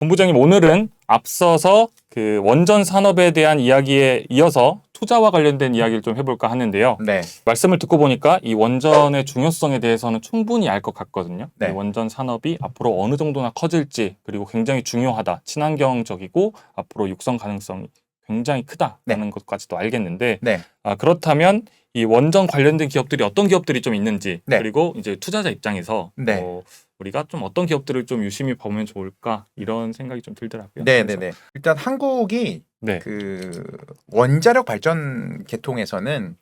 본부장님, 오늘은 앞서서 그 원전 산업에 대한 이야기에 이어서 투자와 관련된 이야기를 좀 해볼까 하는데요. 네. 말씀을 듣고 보니까 이 원전의 중요성에 대해서는 충분히 알 것 같거든요. 네. 이 원전 산업이 앞으로 어느 정도나 커질지, 그리고 굉장히 중요하다, 친환경적이고 앞으로 육성 가능성이 굉장히 크다라는 것까지도 알겠는데, 네. 그렇다면 이 원전 관련된 기업들이 어떤 기업들이 좀 있는지, 네. 그리고 이제 투자자 입장에서 네. 우리가 좀 어떤 기업들을 좀 유심히 보면 좋을까, 이런 생각이 좀 들더라고요. 네네네. 일단 한국이 네. 그 원자력 발전 계통에서는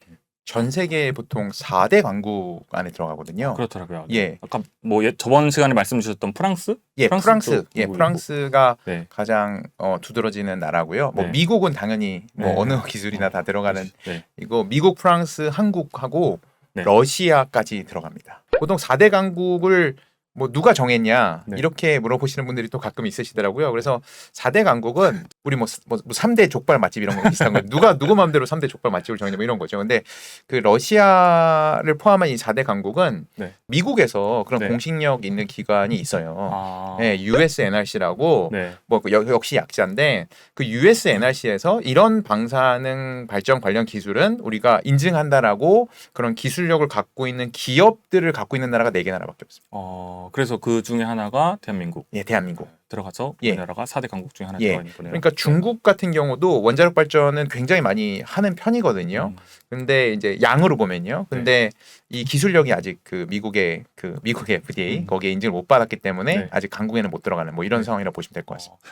전 세계 보통 4대 강국 안에 들어가거든요. 그렇더라고요. 예. 아까 뭐 저번 시간에 말씀 주셨던 프랑스? 예, 프랑스. 예, 미국이고. 프랑스가 네. 가장 두드러지는 나라고요. 뭐 네. 미국은 당연히 뭐 네. 어느 기술이나 다 들어가는 네. 이거 미국, 프랑스, 한국하고 네. 러시아까지 들어갑니다. 보통 4대 강국을 뭐 누가 정했냐 네. 이렇게 물어보시는 분들이 또 가끔 있으시더라고요. 그래서 4대 강국은 우리 뭐 3대 족발 맛집 이런 거 비슷한 거 누구 마음대로 3대 족발 맛집을 정했냐 뭐 이런 거죠. 근데 그 러시아를 포함한 이 4대 강국은 네. 미국에서 그런 네. 공식력 있는 기관이 있어요. 아. 네, USNRC라고 네. 뭐 역시 약자인데 그 USNRC에서 이런 방사능 발전 관련 기술은 우리가 인증한다라고 그런 기술력을 갖고 있는 기업들을 갖고 있는 나라가 4개 나라밖에 없습니다. 그래서 그 중에 하나가 대한민국. 예, 대한민국. 들어가서 예. 우리나라가 4대 강국 중에 하나 예. 들어가 있는 거네요. 그러니까 중국 같은 경우도 원자력 발전은 굉장히 많이 하는 편이거든요. 근데 이제 양으로 보면요. 근데 이 기술력이 아직 그 미국의 FDA 거기에 인증을 못 받았기 때문에 네. 아직 강국에는 못 들어가는 뭐 이런 네. 상황이라고 보시면 될 것 같습니다.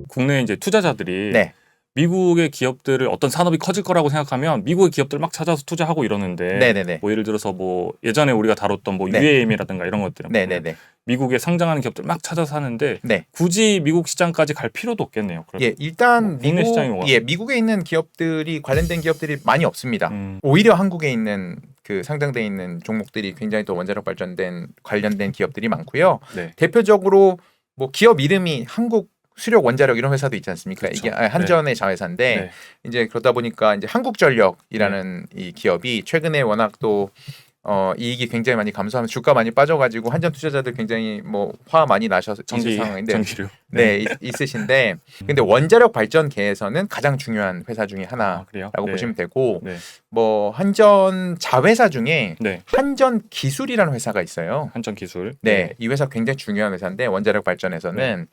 국내 이제 투자자들이 네. 미국의 기업들을 어떤 산업이 커질 거라고 생각하면 미국의 기업들 막 찾아서 투자하고 이러는데, 네네네. 뭐 예를 들어서 뭐 예전에 우리가 다뤘던 뭐 네. UAM이라든가 이런 것들은 네네네. 미국에 상장하는 기업들 막 찾아서 하는데 네. 굳이 미국 시장까지 갈 필요도 없겠네요. 예, 일단 국내 시장이 뭐가? 미국에 있는 기업들이 관련된 기업들이 많이 없습니다. 음. 오히려 한국에 있는 그 상장돼 있는 종목들이 굉장히 또 원자력 발전된 관련된 기업들이 많고요. 네. 대표적으로 뭐 기업 이름이 한국 수력 원자력 이런 회사도 있지 않습니까? 그렇죠. 이게 한전의 자회사인데 네. 이제 그러다 보니까 이제 한국전력이라는 이 기업이 최근에 워낙 또 이익이 굉장히 많이 감소하면서 주가 많이 빠져가지고 한전 투자자들 굉장히 뭐 화 많이 나셔서 있을 상황인데 전기료. 네, 있으신데 근데 원자력 발전계에서는 가장 중요한 회사 중에 하나라고 그래요? 보시면 되고 네. 뭐 한전 자회사 중에 네. 한전 기술이라는 회사가 있어요. 한전 기술. 네, 이 회사 굉장히 중요한 회사인데 원자력 발전에서는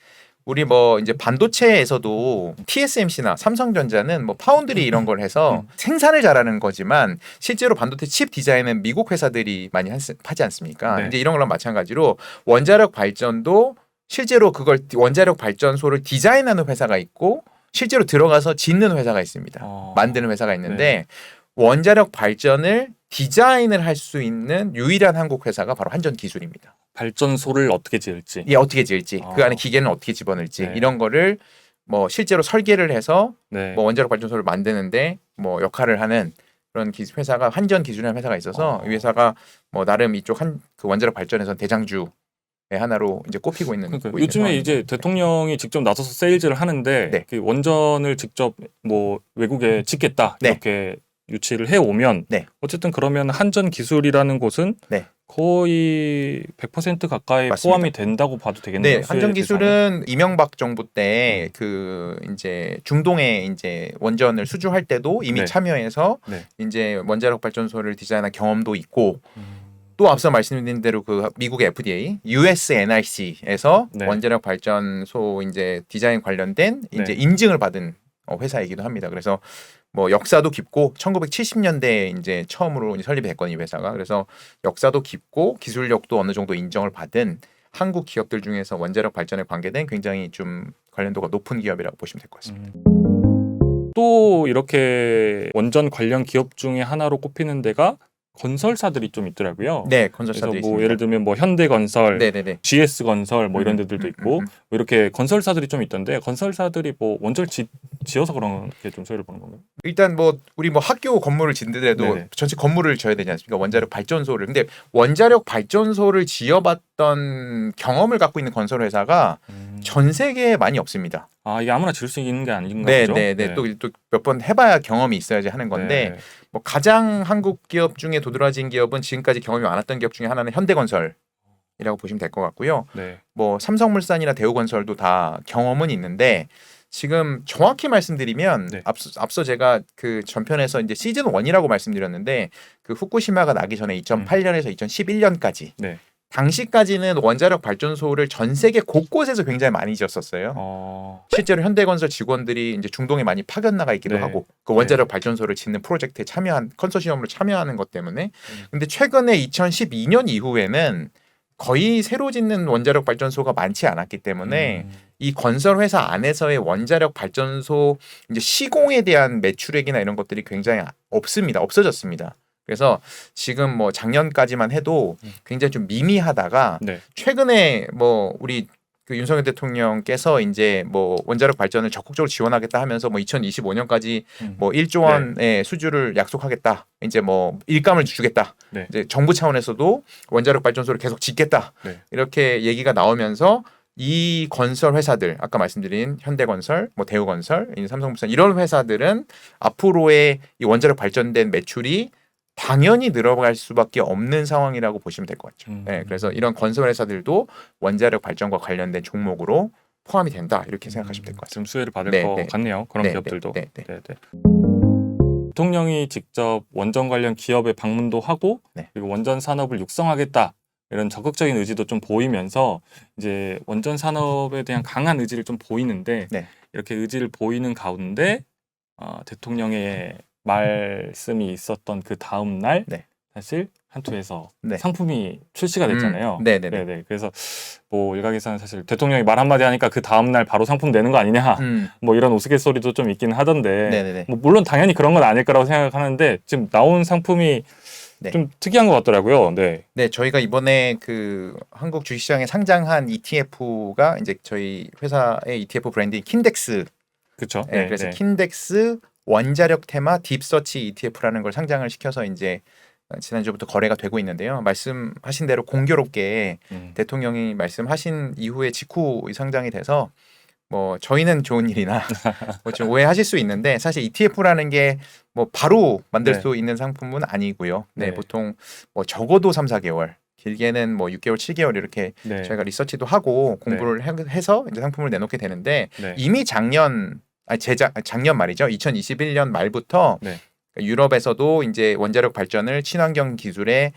우리 뭐 이제 반도체에서도 TSMC나 삼성전자는 뭐 파운드리 이런 걸 해서 생산을 잘하는 거지만 실제로 반도체 칩 디자인은 미국 회사들이 많이 하지 않습니까? 네. 이제 이런 거랑 마찬가지로 원자력 발전도 실제로 그걸 원자력 발전소를 디자인하는 회사가 있고 실제로 들어가서 짓는 회사가 있습니다. 만드는 회사가 있는데 원자력 발전을 디자인을 할 수 있는 유일한 한국 회사가 바로 한전 기술입니다. 발전소를 어떻게 지을지. 예, 어떻게 지을지, 그 안에 기계는 어떻게 집어넣을지 네. 이런 거를 뭐 실제로 설계를 해서 네. 뭐 원자력 발전소를 만드는데 뭐 역할을 하는 그런 회사가 한전 기술이라는 회사가 있어서 이 회사가 뭐 나름 이쪽 그 원자력 발전에서 대장주의 하나로 이제 꼽히고 있는. 그러니까 요즘에 이제 대통령이 직접 나서서 세일즈를 하는데 네. 그 원전을 직접 뭐 외국에 짓겠다 네. 이렇게 유치를 해 오면 네. 어쨌든 그러면 한전 기술이라는 곳은 네. 거의 100% 가까이 맞습니다. 포함이 된다고 봐도 되겠네요. 네, 한전 기술은 이명박 정부 때 그 이제 중동에 이제 원전을 수주할 때도 이미 네. 참여해서 네. 이제 원자력 발전소를 디자인한 경험도 있고 또 앞서 말씀드린 대로 그 미국의 FDA, USNRC에서 네. 원자력 발전소 이제 디자인 관련된 이제 네. 인증을 받은 회사이기도 합니다. 그래서 뭐 역사도 깊고 1970년대에 이제 처음으로 이제 설립이 됐거든요, 이 회사가. 그래서 역사도 깊고 기술력도 어느 정도 인정을 받은 한국 기업들 중에서 원자력 발전에 관계된 굉장히 좀 관련도가 높은 기업이라고 보시면 될 것 같습니다. 또 이렇게 원전 관련 기업 중에 하나로 꼽히는 데가 건설사들이 좀 있더라고요. 네, 그래서 건설사들이 뭐 있습니다. 예를 들면 뭐 현대건설, 네네네. GS건설 뭐 이런 데들도 있고 뭐 이렇게 건설사들이 좀 있던데 건설사들이 뭐 원전 지어서 그런 게 좀 소리를 보는 건가요? 일단 뭐 우리 뭐 학교 건물을 짓는데도 네네. 전체 건물을 져야 되지 않습니까? 원자력 발전소를. 근데 원자력 발전소를 지어봤던 경험을 갖고 있는 건설 회사가 전 세계에 많이 없습니다. 이게 아무나 지을 수 있는 게 아닌가 네, 보죠? 네, 네. 또 몇 번 해봐야 경험이 있어야지 하는 건데 네. 뭐 가장 한국 기업 중에 도드라진 기업은 지금까지 경험이 많았던 기업 중에 하나는 현대건설. 이라고 보시면 될 것 같고요. 네. 뭐 삼성물산이나 대우건설도 다 경험은 있는데 지금 정확히 말씀드리면 네. 앞서 제가 그 전편에서 이제 시즌 1이라고 말씀드렸는데 그 후쿠시마가 나기 전에 2008년에서 2011년까지 네. 당시까지는 원자력 발전소를 전 세계 곳곳에서 굉장히 많이 지었었어요. 실제로 현대건설 직원들이 이제 중동에 많이 파견 나가 있기도 네. 하고 그 원자력 발전소를 짓는 프로젝트에 참여한 컨소시엄으로 참여하는 것 때문에 근데 최근에 2012년 이후에는 거의 새로 짓는 원자력 발전소가 많지 않았기 때문에 이 건설 회사 안에서의 원자력 발전소 이제 시공에 대한 매출액이나 이런 것들이 굉장히 없어졌습니다. 그래서 지금 뭐 작년까지만 해도 굉장히 좀 미미하다가 네. 최근에 뭐 우리 그 윤석열 대통령께서 이제 뭐 원자력 발전을 적극적으로 지원하겠다 하면서 뭐 2025년까지 뭐 1조 원의 수주를 약속하겠다. 이제 뭐 일감을 주겠다. 네. 이제 정부 차원에서도 원자력 발전소를 계속 짓겠다. 네. 이렇게 얘기가 나오면서 이 건설 회사들 아까 말씀드린 현대건설, 뭐 대우건설, 삼성물산 이런 회사들은 앞으로의 이 원자력 발전된 매출이 당연히 늘어갈 수밖에 없는 상황이라고 보시면 될 것 같죠. 네, 그래서 이런 건설 회사들도 원자력 발전과 관련된 종목으로 포함이 된다 이렇게 생각하시면 될 것 같습니다. 좀 수혜를 받을 네, 것 네. 같네요. 그런 네, 기업들도. 네, 네. 네, 네. 대통령이 직접 원전 관련 기업에 방문도 하고 네. 그리고 원전 산업을 육성하겠다 이런 적극적인 의지도 좀 보이면서 이제 원전 산업에 대한 강한 의지를 좀 보이는데 네. 이렇게 의지를 보이는 가운데 대통령의 말씀이 있었던 그 다음 날 네. 사실 한투에서 네. 상품이 출시가 됐잖아요. 네네네. 네네. 그래서 뭐 일각에서는 사실 대통령이 말 한마디 하니까 그 다음 날 바로 상품 내는 거 아니냐. 뭐 이런 우스갯소리도 좀 있긴 하던데. 네네네. 뭐 물론 당연히 그런 건 아닐 거라고 생각하는데 지금 나온 상품이 네. 좀 특이한 것 같더라고요. 네. 네, 저희가 이번에 그 한국 주식시장에 상장한 ETF가 이제 저희 회사의 ETF 브랜드인 킨덱스. 그렇죠. 네, 그래서 킨덱스 원자력 테마 딥서치 ETF라는 걸 상장을 시켜서 이제 지난주부터 거래가 되고 있는데요. 말씀하신 대로 공교롭게 대통령이 말씀하신 이후에 직후 상장이 돼서 뭐 저희는 좋은 일이나 뭐 좀 오해하실 수 있는데 사실 ETF라는 게 뭐 바로 만들 수 있는 상품은 아니고요. 네, 보통 뭐 적어도 3, 4개월 길게는 뭐 6개월, 7개월 이렇게 저희가 리서치도 하고 공부를 해서 이제 상품을 내놓게 되는데 이미 작년 말이죠. 2021년 말부터 유럽에서도 이제 원자력 발전을 친환경 기술에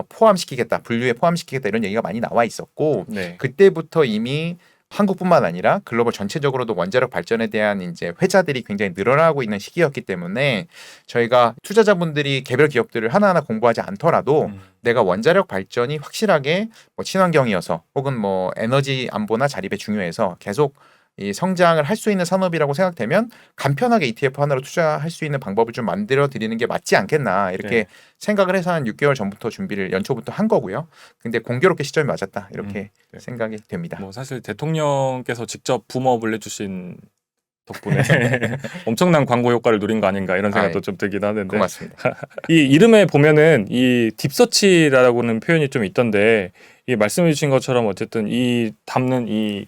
포함시키겠다, 분류에 포함시키겠다 이런 얘기가 많이 나와 있었고 그때부터 이미 한국뿐만 아니라 글로벌 전체적으로도 원자력 발전에 대한 이제 회사들이 굉장히 늘어나고 있는 시기였기 때문에 저희가 투자자분들이 개별 기업들을 하나하나 공부하지 않더라도 내가 원자력 발전이 확실하게 뭐 친환경이어서 혹은 뭐 에너지 안보나 자립에 중요해서 계속 이 성장을 할 수 있는 산업이라고 생각되면 간편하게 ETF 하나로 투자할 수 있는 방법을 좀 만들어 드리는 게 맞지 않겠나 이렇게 생각을 해서 한 6개월 전부터 준비를 연초부터 한 거고요. 근데 공교롭게 시점이 맞았다 이렇게 생각이 됩니다. 뭐 사실 대통령께서 직접 붐업을 해주신 덕분에 엄청난 광고 효과를 누린 거 아닌가 이런 생각도 좀 들긴 하는데 고맙습니다. 이 이름에 보면은 이 딥서치라고는 표현이 좀 있던데 이 말씀해주신 것처럼 어쨌든 이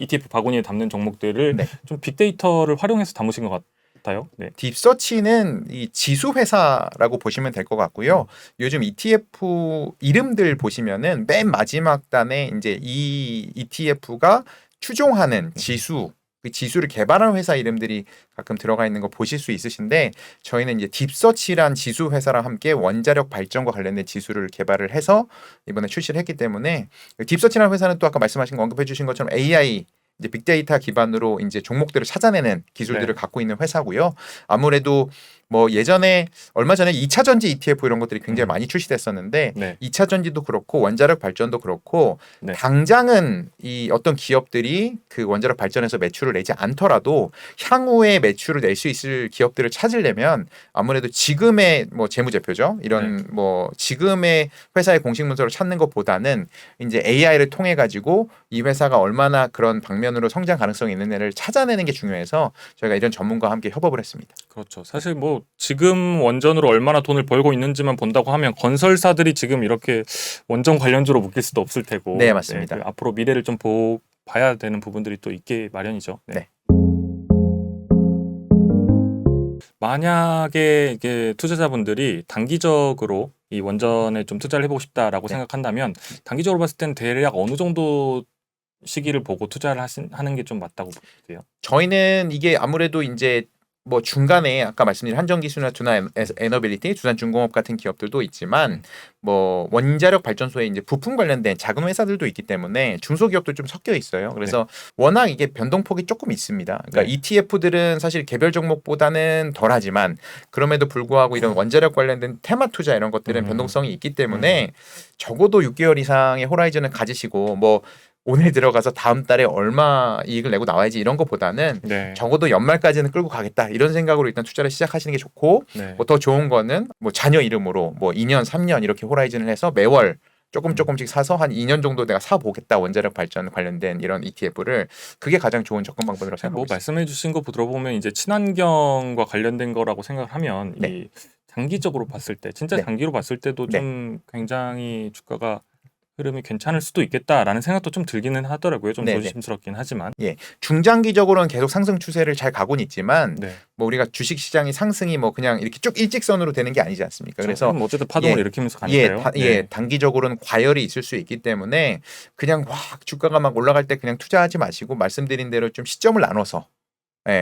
ETF 바구니에 담는 종목들을 좀 빅데이터를 활용해서 담으신 것 같아요. 네. 딥서치는 이 지수 회사라고 보시면 될 것 같고요. 요즘 ETF 이름들 보시면은 맨 마지막 단에 이제 이 ETF가 추종하는 지수 그 지수를 개발한 회사 이름들이 가끔 들어가 있는 거 보실 수 있으신데 저희는 이제 딥서치란 지수 회사랑 함께 원자력 발전과 관련된 지수를 개발을 해서 이번에 출시를 했기 때문에 딥서치라는 회사는 또 아까 말씀하신 거 언급해 주신 것처럼 AI 이제 빅데이터 기반으로 이제 종목들을 찾아내는 기술들을 갖고 있는 회사고요. 아무래도 뭐 예전에 얼마 전에 2차 전지 ETF 이런 것들이 굉장히 많이 출시됐었는데 2차 전지도 그렇고 원자력 발전도 그렇고 당장은 이 어떤 기업들이 그 원자력 발전에서 매출을 내지 않더라도 향후에 매출을 낼 수 있을 기업들을 찾으려면 아무래도 지금의 뭐 재무제표죠. 이런 뭐 지금의 회사의 공식 문서를 찾는 것보다는 이제 AI를 통해 가지고 이 회사가 얼마나 그런 방면으로 성장 가능성이 있는 애를 찾아내는 게 중요해서 저희가 이런 전문가와 함께 협업을 했습니다. 그렇죠. 사실 뭐 지금 원전으로 얼마나 돈을 벌고 있는지만 본다고 하면 건설사들이 지금 이렇게 원전 관련주로 묶일 수도 없을 테고 네, 맞습니다. 그 앞으로 미래를 좀 봐야 되는 부분들이 또 있게 마련이죠. 만약에 이게 투자자분들이 단기적으로 이 원전에 좀 투자를 해보고 싶다라고 네. 생각한다면 단기적으로 봤을 땐 대략 어느 정도 시기를 보고 투자를 하는 게 좀 맞다고 보세요? 저희는 이게 아무래도 이제 뭐 중간에 아까 말씀드린 한전기술이나 두산 에너빌리티, 두산중공업 같은 기업들도 있지만 뭐 원자력 발전소에 이제 부품 관련된 작은 회사들도 있기 때문에 중소기업도 좀 섞여 있어요. 그래서 워낙 이게 변동폭이 조금 있습니다. 그러니까 네. ETF들은 사실 개별 종목보다는 덜하지만 그럼에도 불구하고 이런 원자력 관련된 테마 투자 이런 것들은 변동성이 있기 때문에 적어도 6개월 이상의 호라이즌을 가지시고 뭐 오늘 들어가서 다음 달에 얼마 이익을 내고 나와야지 이런 것보다는 네. 적어도 연말까지는 끌고 가겠다 이런 생각으로 일단 투자를 시작하시는 게 좋고 네. 뭐 더 좋은 거는 뭐 자녀 이름으로 뭐 2년, 3년 이렇게 호라이즌을 해서 매월 조금씩 사서 한 2년 정도 내가 사 보겠다 원자력 발전 관련된 이런 ETF를 그게 가장 좋은 접근 방법이라고 뭐 생각하고 있습니다. 말씀해주신 거 들어보면 이제 친환경과 관련된 거라고 생각을 하면 네. 이 장기적으로 봤을 때 진짜 네. 장기로 봤을 때도 네. 좀 굉장히 주가가 흐름이 괜찮을 수도 있겠다라는 생각도 좀 들기는 하더라고요. 좀 네, 조심스럽긴 하지만. 예, 중장기적으로는 계속 상승 추세를 잘 가고는 있지만 네. 뭐 우리가 주식 시장이 상승이 뭐 그냥 이렇게 쭉 일직선으로 되는 게 아니지 않습니까? 그래서 뭐 어쨌든 파동을 예, 일으키면서 가니까요. 단기적으로는 과열이 있을 수 있기 때문에 그냥 확 주가가 막 올라갈 때 그냥 투자하지 마시고 말씀드린 대로 좀 시점을 나눠서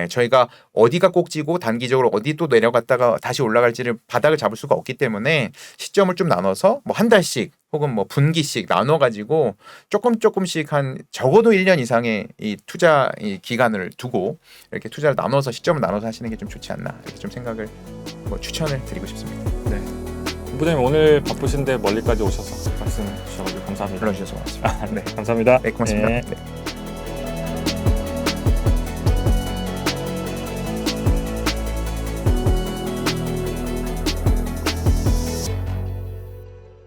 저희가 어디가 꼭지고 단기적으로 어디 또 내려갔다가 다시 올라갈지를 바닥을 잡을 수가 없기 때문에 시점을 좀 나눠서 뭐 한 달씩 혹은 뭐 분기씩 나눠 가지고 조금씩 한 적어도 1년 이상의 이 투자 이 기간을 두고 이렇게 투자를 나눠서 시점을 나눠서 하시는 게 좀 좋지 않나 이렇게 좀 생각을 뭐 추천을 드리고 싶습니다. 네. 부장님 오늘 바쁘신데 멀리까지 오셔서 말씀 주셔서 감사합니다. 불러주셔서 고맙습니다. 네, 감사합니다. 네, 고맙습니다. 네. 네.